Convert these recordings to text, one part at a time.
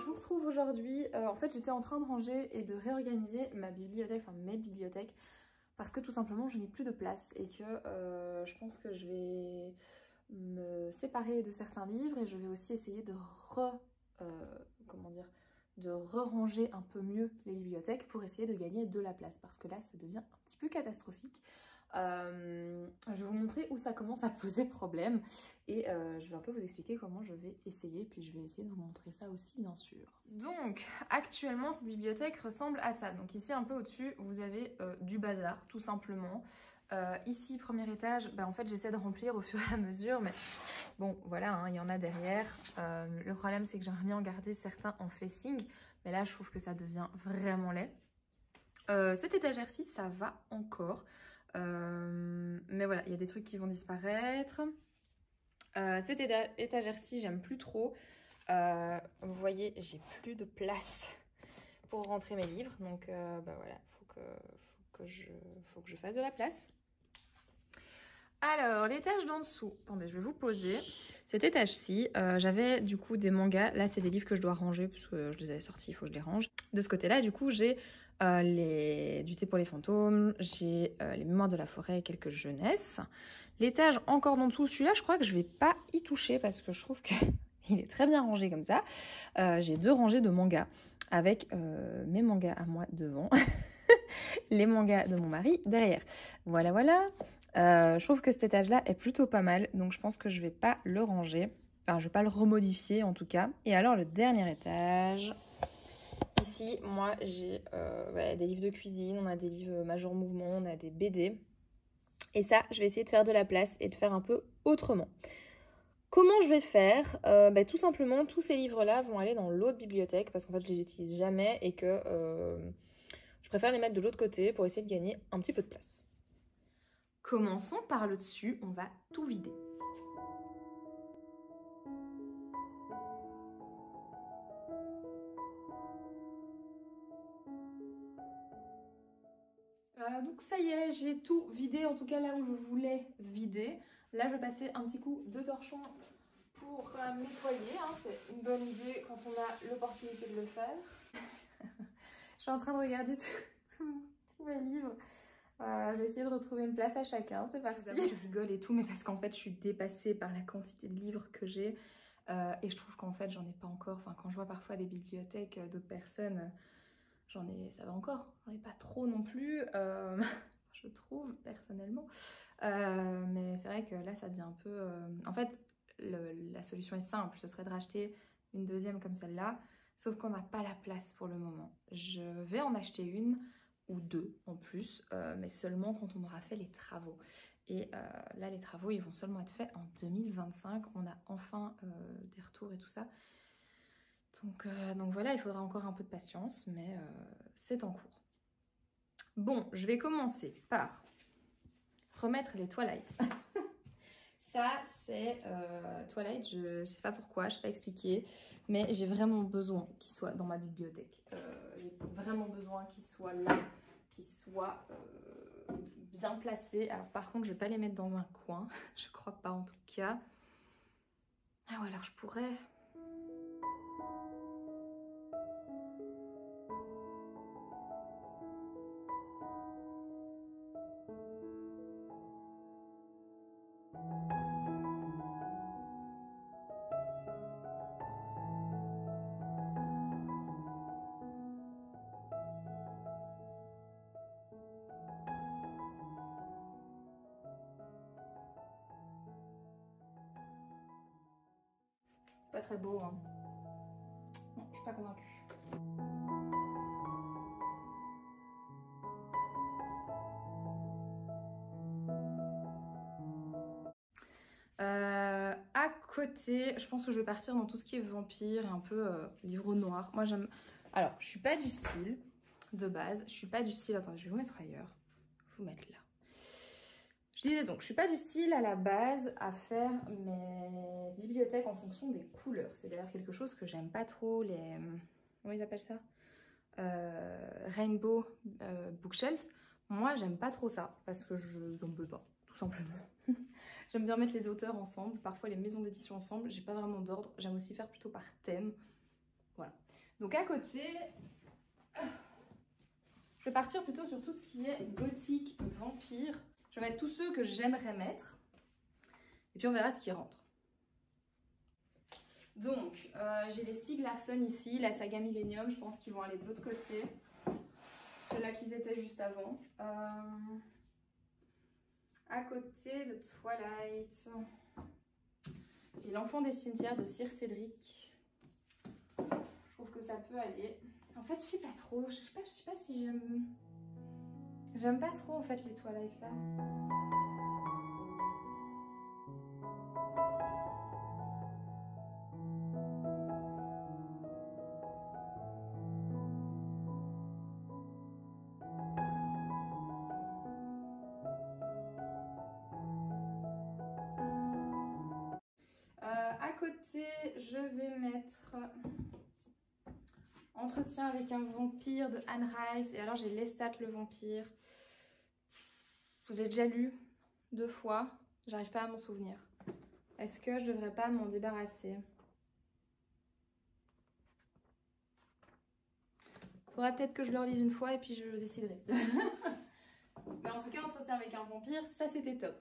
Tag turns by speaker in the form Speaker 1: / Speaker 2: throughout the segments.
Speaker 1: je vous retrouve aujourd'hui. En fait, j'étais en train de ranger et de réorganiser ma bibliothèque, enfin mes bibliothèques, parce que tout simplement, je n'ai plus de place et que je pense que je vais me séparer de certains livres et je vais aussi essayer de de re-ranger un peu mieux les bibliothèques pour essayer de gagner de la place parce que là, ça devient un petit peu catastrophique. Je vais vous montrer où ça commence à poser problème et je vais un peu vous expliquer comment je vais essayer, puis je vais essayer de vous montrer ça aussi bien sûr. Donc actuellement cette bibliothèque ressemble à ça. Donc ici un peu au-dessus vous avez du bazar tout simplement. Ici premier étage, en fait j'essaie de remplir au fur et à mesure mais bon voilà hein, il y en a derrière. Le problème c'est que j'aimerais bien en garder certains en facing mais là je trouve que ça devient vraiment laid. Cette étagère-ci ça va encore. Mais voilà, il y a des trucs qui vont disparaître. Cette étagère-ci, j'aime plus trop. Vous voyez, j'ai plus de place pour rentrer mes livres. Donc voilà, faut que je fasse de la place. Alors, l'étage d'en dessous. Attendez, je vais vous poser. Cet étage-ci, j'avais du coup des mangas. Là, c'est des livres que je dois ranger parce que je les avais sortis, il faut que je les range. De ce côté-là, du coup, j'ai du thé pour les fantômes, j'ai les mémoires de la forêt et quelques jeunesses. L'étage encore d'en dessous, celui-là, je crois que je vais pas y toucher parce que je trouve qu'il est très bien rangé comme ça. J'ai 2 rangées de mangas avec mes mangas à moi devant, les mangas de mon mari derrière. Voilà, voilà. Je trouve que cet étage-là est plutôt pas mal, donc je pense que je vais pas le ranger. Enfin, je vais pas le remodifier en tout cas. Et alors, le dernier étage... Ici, moi, j'ai des livres de cuisine, on a des livres Major Mouvement, on a des BD. Et ça, je vais essayer de faire de la place et de faire un peu autrement. Comment je vais faire? Tout simplement, tous ces livres-là vont aller dans l'autre bibliothèque parce qu'en fait, je les utilise jamais et que je préfère les mettre de l'autre côté pour essayer de gagner un petit peu de place. Commençons par le dessus, on va tout vider. Donc ça y est, j'ai tout vidé, en tout cas là où je voulais vider. Là, je vais passer un petit coup de torchon pour nettoyer. Hein. C'est une bonne idée quand on a l'opportunité de le faire. Je suis en train de regarder tous mes livres. Je vais essayer de retrouver une place à chacun, c'est parti. Je rigole et tout, mais parce qu'en fait, je suis dépassée par la quantité de livres que j'ai. Et je trouve qu'en fait, j'en ai pas encore. Enfin, quand je vois parfois des bibliothèques d'autres personnes... ça va encore, j'en ai pas trop non plus, je trouve personnellement, mais c'est vrai que là ça devient un peu, en fait la solution est simple, ce serait de racheter une deuxième comme celle-là, sauf qu'on n'a pas la place pour le moment. Je vais en acheter une ou 2 en plus, mais seulement quand on aura fait les travaux. Et là les travaux ils vont seulement être faits en 2025, on a enfin des retours et tout ça. Donc voilà, il faudra encore un peu de patience, mais c'est en cours. Bon, je vais commencer par remettre les Twilight. Ça, c'est Twilight, je ne sais pas pourquoi, je ne sais pas expliquer, mais j'ai vraiment besoin qu'il soit dans ma bibliothèque. J'ai vraiment besoin qu'il soit là, qu'il soit bien placé. Alors par contre, je ne vais pas les mettre dans un coin, je crois pas en tout cas. Ah ou alors je pourrais... Pas très beau, hein. Non, je suis pas convaincue. À côté, je pense que je vais partir dans tout ce qui est vampire et un peu livre noir. Moi j'aime... Alors, je suis pas du style de base. Je suis pas du style... Attendez, je vais vous mettre ailleurs. Je vais vous mettre là. Je disais donc, je suis pas du style à la base à faire mes bibliothèques en fonction des couleurs. C'est d'ailleurs quelque chose que j'aime pas trop, les... Comment ils appellent ça? Rainbow bookshelves. Moi, j'aime pas trop ça parce que je n'en peux pas, tout simplement. J'aime bien mettre les auteurs ensemble, parfois les maisons d'édition ensemble. J'ai pas vraiment d'ordre. J'aime aussi faire plutôt par thème. Voilà. Donc à côté, je vais partir plutôt sur tout ce qui est gothique, vampire. Je vais mettre tous ceux que j'aimerais mettre. Et puis on verra ce qui rentre. Donc, j'ai les Stieg Larsson ici, la saga Millennium, je pense qu'ils vont aller de l'autre côté. Ceux-là qu'ils étaient juste avant. À côté de Twilight, j'ai l'Enfant des cimetières de Sir Cédric. Je trouve que ça peut aller. En fait, je sais pas trop, je sais pas si j'aime... J'aime pas trop en fait les Twilight là. À côté, je vais mettre Entretien avec un vampire de Anne Rice. Et alors, j'ai Lestat le vampire. Je vous ai déjà lu 2 fois. J'arrive pas à m'en souvenir. Est-ce que je devrais pas m'en débarrasser? Faudra peut-être que je le relise une fois et puis je déciderai. Mais en tout cas, Entretien avec un vampire, ça c'était top.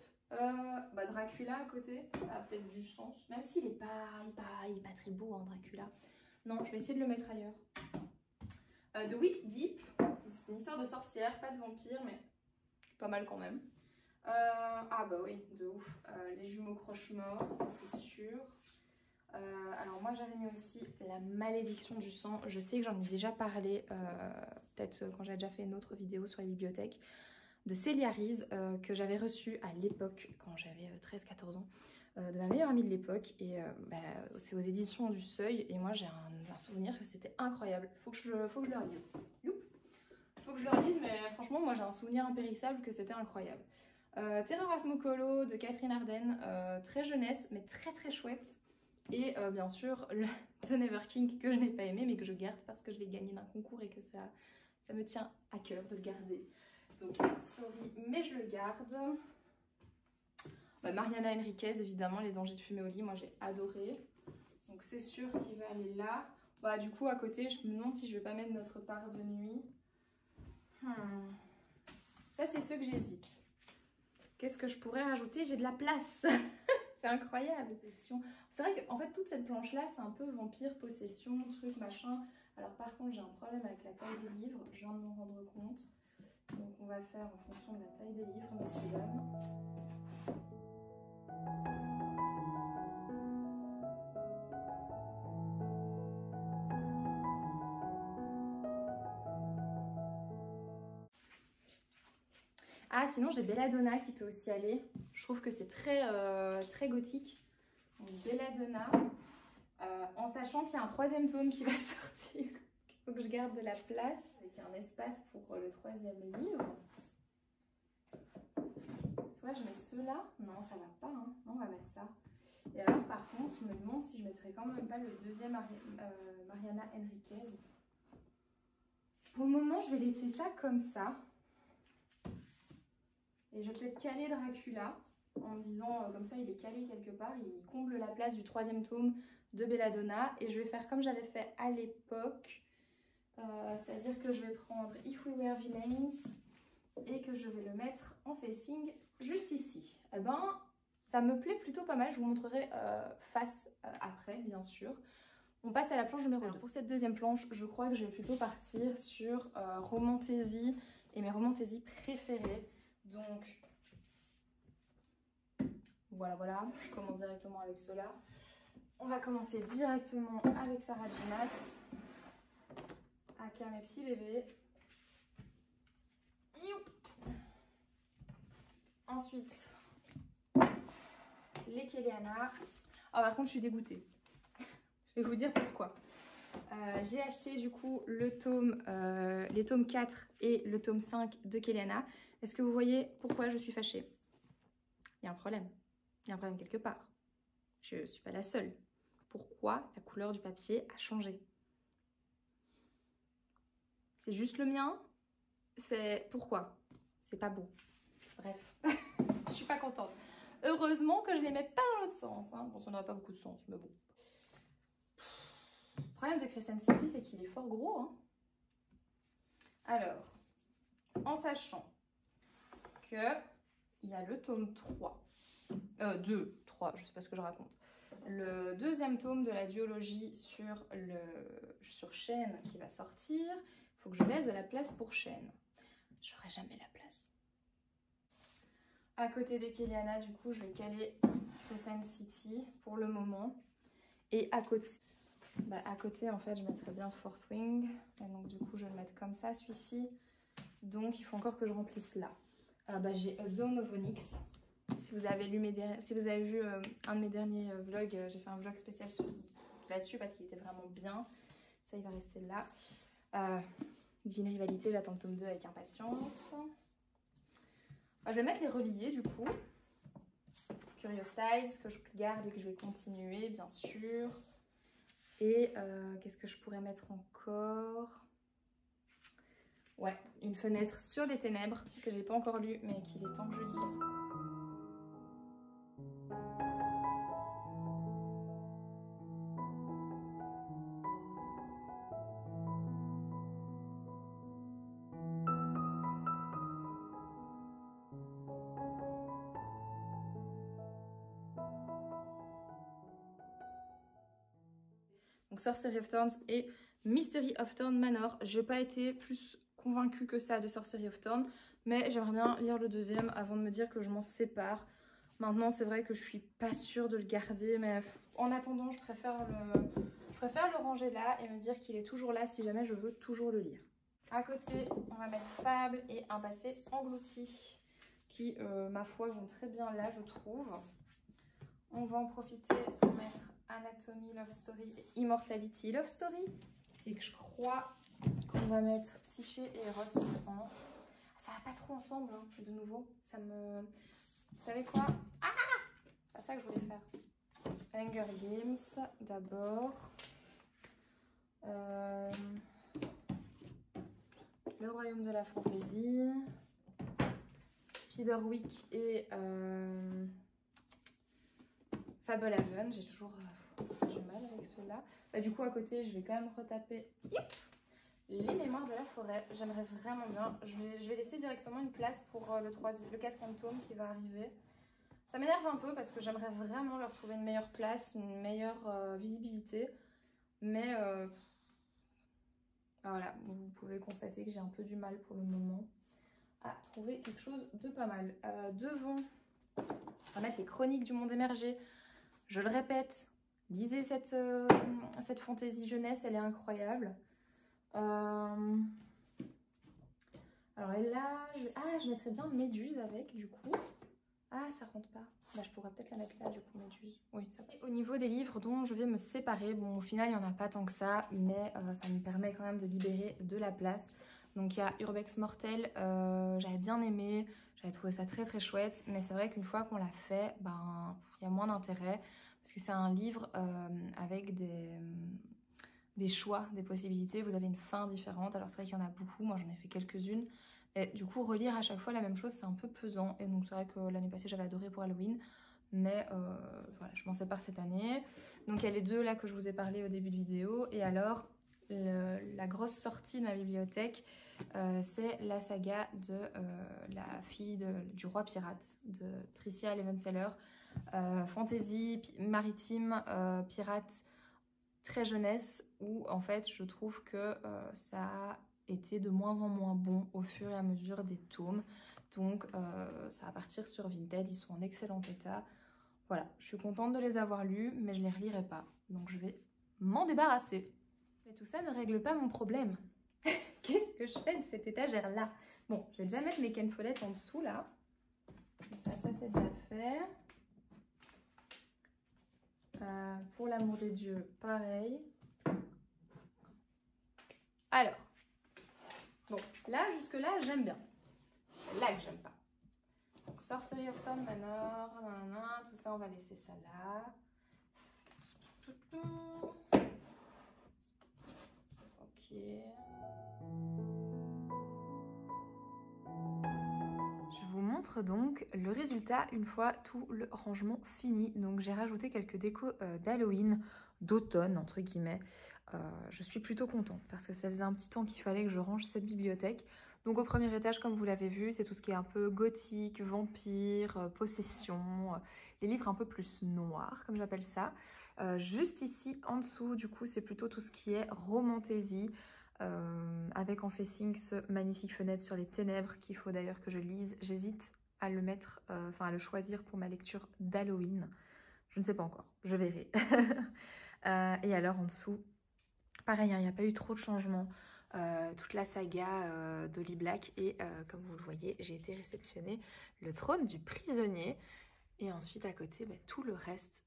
Speaker 1: Dracula à côté, ça a peut-être du sens. Même s'il est pas très beau, hein, Dracula. Non, je vais essayer de le mettre ailleurs. The Wicked Deep, c'est une histoire de sorcière, pas de vampire, mais pas mal quand même. Ah bah oui, de ouf. Les jumeaux croche-morts, ça c'est sûr. Alors moi j'avais mis aussi La malédiction du sang. Je sais que j'en ai déjà parlé, peut-être quand j'ai déjà fait une autre vidéo sur les bibliothèques, de Célia Riz, que j'avais reçue à l'époque, quand j'avais 13-14 ans, de ma meilleure amie de l'époque. Et c'est aux éditions du Seuil, et moi j'ai un souvenir que c'était incroyable. Faut que je le relise. Youp. Faut que je le relise, mais franchement moi j'ai un souvenir impérissable que c'était incroyable. Terreur à Smokolo de Catherine Arden, très jeunesse mais très chouette. Et bien sûr le The Never King que je n'ai pas aimé mais que je garde parce que je l'ai gagné d'un concours et que ça me tient à cœur de le garder. Donc sorry mais je le garde. Mariana Enriquez évidemment, Les dangers de fumer au lit, moi j'ai adoré. Donc c'est sûr qu'il va aller là. Du coup à côté je me demande si je vais pas mettre Notre part de nuit. Ça c'est ceux que j'hésite. Qu'est-ce que je pourrais rajouter? J'ai de la place. C'est incroyable. C'est vrai qu'en fait, toute cette planche-là, c'est un peu vampire, possession, truc, machin. Alors par contre, j'ai un problème avec la taille des livres. Je viens de m'en rendre compte. Donc on va faire en fonction de la taille des livres, messieurs, dames. Ah, sinon j'ai Belladonna qui peut aussi aller. Je trouve que c'est très gothique. Donc Belladonna, en sachant qu'il y a un 3e tome qui va sortir. Il faut que je garde de la place. Avec un espace pour le 3e livre. Soit je mets ceux-là. Non, ça va pas. Hein. Non, on va mettre ça. Et alors par contre, je me demande si je mettrais quand même pas le 2e Mariana Enriquez. Pour le moment, je vais laisser ça comme ça. Et je vais peut-être caler Dracula en me disant, comme ça il est calé quelque part, il comble la place du 3e tome de Belladonna. Et je vais faire comme j'avais fait à l'époque, c'est-à-dire que je vais prendre If We Were Villains et que je vais le mettre en facing juste ici. Eh ben, ça me plaît plutôt pas mal, je vous montrerai face après bien sûr. On passe à la planche numéro 2. Pour cette 2e planche, je crois que je vais plutôt partir sur Romantaisie et mes Romantaisie préférées. Donc, voilà, je commence directement avec cela. On va commencer directement avec Sarah J. Maas, aka mes petits bébés. Youp. Ensuite, les Kéliana. Par contre, je suis dégoûtée. Je vais vous dire pourquoi. J'ai acheté du coup les tomes 4 et le tome 5 de Kéliana. Est-ce que vous voyez pourquoi je suis fâchée? Il y a un problème. Il y a un problème quelque part. Je ne suis pas la seule. Pourquoi la couleur du papier a changé? C'est juste le mien? C'est pourquoi? C'est pas beau. Bref, je suis pas contente. Heureusement que je les mets pas dans l'autre sens. Hein. Bon, ça n'aurait pas beaucoup de sens, mais bon. problème de Crescent City, c'est qu'il est fort gros. Hein. Alors, en sachant que il y a le tome 3, 2, 3, je sais pas ce que je raconte. Le deuxième tome de la duologie sur Chêne qui va sortir. Il faut que je laisse de la place pour Chêne. J'aurai jamais la place. À côté des Kéliana, du coup, je vais caler Crescent City pour le moment. Et à côté, en fait, je mettrais bien Fourth Wing. Et donc, du coup, je vais le mettre comme ça, celui-ci. Donc, il faut encore que je remplisse là. J'ai Dawn of Onyx. Si vous avez vu un de mes derniers vlogs, j'ai fait un vlog spécial là-dessus parce qu'il était vraiment bien. Ça, il va rester là. Divine Rivalité, j'attends le tome 2 avec impatience. Je vais mettre les reliés du coup. Curious Styles, que je garde et que je vais continuer, bien sûr. Et qu'est-ce que je pourrais mettre encore? Ouais, une fenêtre sur les ténèbres que j'ai pas encore lu, mais qu'il est temps que je lise. Donc Sorcery of Thorns et Mystery of Thorn Manor. Je n'ai pas été plus convaincue que ça de Sorcery of Thorn, mais j'aimerais bien lire le deuxième avant de me dire que je m'en sépare. Maintenant, c'est vrai que je suis pas sûre de le garder, mais en attendant, je préfère le ranger là et me dire qu'il est toujours là si jamais je veux toujours le lire. À côté, on va mettre Fable et Un passé englouti, qui, ma foi, vont très bien là, je trouve. On va en profiter pour mettre Anatomy Love Story et Immortality Love Story. C'est que je crois qu'on va mettre Psyché et Eros entre. Ça va pas trop ensemble, hein, de nouveau. Ça me... Vous savez quoi? Ah! C'est pas ça que je voulais faire. Hunger Games d'abord. Le Royaume de la Fantaisie. Spiderwick et Fablehaven. J'ai toujours du mal avec ceux-là. Du coup, à côté, je vais quand même retaper les Mémoires de la forêt. J'aimerais vraiment bien. Je vais laisser directement une place pour le 4e tome qui va arriver. Ça m'énerve un peu parce que j'aimerais vraiment leur trouver une meilleure place, une meilleure visibilité. Mais voilà, vous pouvez constater que j'ai un peu du mal pour le moment à trouver quelque chose de pas mal. Devant, on va mettre les Chroniques du Monde Émergé. Je le répète, lisez cette fantaisie jeunesse, elle est incroyable. Alors là, je mettrais bien Méduse avec, du coup. Ah, ça rentre pas. Je pourrais peut-être la mettre là, du coup, Méduse. Oui, ça passe. Au niveau des livres dont je vais me séparer, bon, au final, il n'y en a pas tant que ça, mais ça me permet quand même de libérer de la place. Donc, il y a Urbex Mortel, j'avais bien aimé, j'avais trouvé ça très très chouette, mais c'est vrai qu'une fois qu'on l'a fait, ben, il y a moins d'intérêt, parce que c'est un livre avec des choix, des possibilités, vous avez une fin différente. Alors, c'est vrai qu'il y en a beaucoup, moi j'en ai fait quelques-unes. Et du coup, relire à chaque fois la même chose, c'est un peu pesant. Et donc, c'est vrai que l'année passée, j'avais adoré pour Halloween. Mais voilà, je m'en sépare cette année. Donc, il y a les deux là que je vous ai parlé au début de vidéo. Et alors, la grosse sortie de ma bibliothèque, c'est la saga de la fille du roi pirate, de Tricia Levenseller. Fantasy, maritime, pirate, très jeunesse, où en fait, je trouve que ça a était de moins en moins bon au fur et à mesure des tomes. Donc ça va partir sur Vinted, ils sont en excellent état. Voilà, je suis contente de les avoir lus, mais je les relirai pas. Donc je vais m'en débarrasser. Mais tout ça ne règle pas mon problème. Qu'est-ce que je fais de cette étagère-là? Bon, je vais déjà mettre mes Ken Follett en dessous, là. Ça c'est déjà fait. Pour l'amour des dieux, pareil. Alors, bon, là, jusque-là, j'aime bien. C'est là que j'aime pas. Donc, Sorcery of Thorn Manor, nanana, tout ça, on va laisser ça là. Ok. Je vous montre montre donc le résultat une fois tout le rangement fini. Donc j'ai rajouté quelques décos d'Halloween, d'automne entre guillemets. Je suis plutôt contente parce que ça faisait un petit temps qu'il fallait que je range cette bibliothèque. Donc au premier étage, comme vous l'avez vu, c'est tout ce qui est un peu gothique, vampire, possession, les livres un peu plus noirs comme j'appelle ça. Juste ici en dessous, du coup, c'est plutôt tout ce qui est romantaisie. Avec en facing ce magnifique fenêtre sur les ténèbres qu'il faut d'ailleurs que je lise. J'hésite à le mettre, à le choisir pour ma lecture d'Halloween. Je ne sais pas encore, je verrai. Et alors en dessous, pareil, il n'y a pas eu trop de changements. Toute la saga d'Holly Black et comme vous le voyez, j'ai été réceptionner le trône du prisonnier. Et ensuite à côté, tout le reste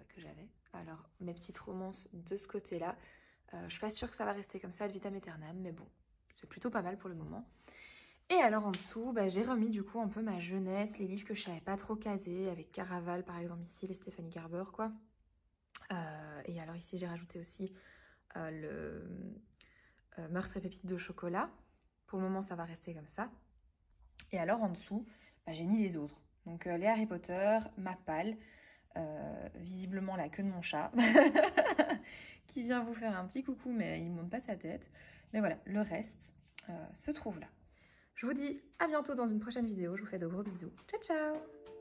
Speaker 1: que j'avais. Alors mes petites romances de ce côté-là. Je suis pas sûre que ça va rester comme ça ad vitam aeternam, mais bon, c'est plutôt pas mal pour le moment. Et alors en dessous, j'ai remis du coup un peu ma jeunesse, les livres que je savais pas trop caser, avec Caraval par exemple ici, les Stéphanie Garber quoi. Et alors ici j'ai rajouté aussi le Meurtre et pépites de chocolat. Pour le moment ça va rester comme ça. Et alors en dessous, j'ai mis les autres. Donc les Harry Potter, ma palle, visiblement la queue de mon chat qui vient vous faire un petit coucou mais il ne monte pas sa tête. Mais voilà, le reste se trouve là. Je vous dis à bientôt dans une prochaine vidéo. Je vous fais de gros bisous. Ciao ciao!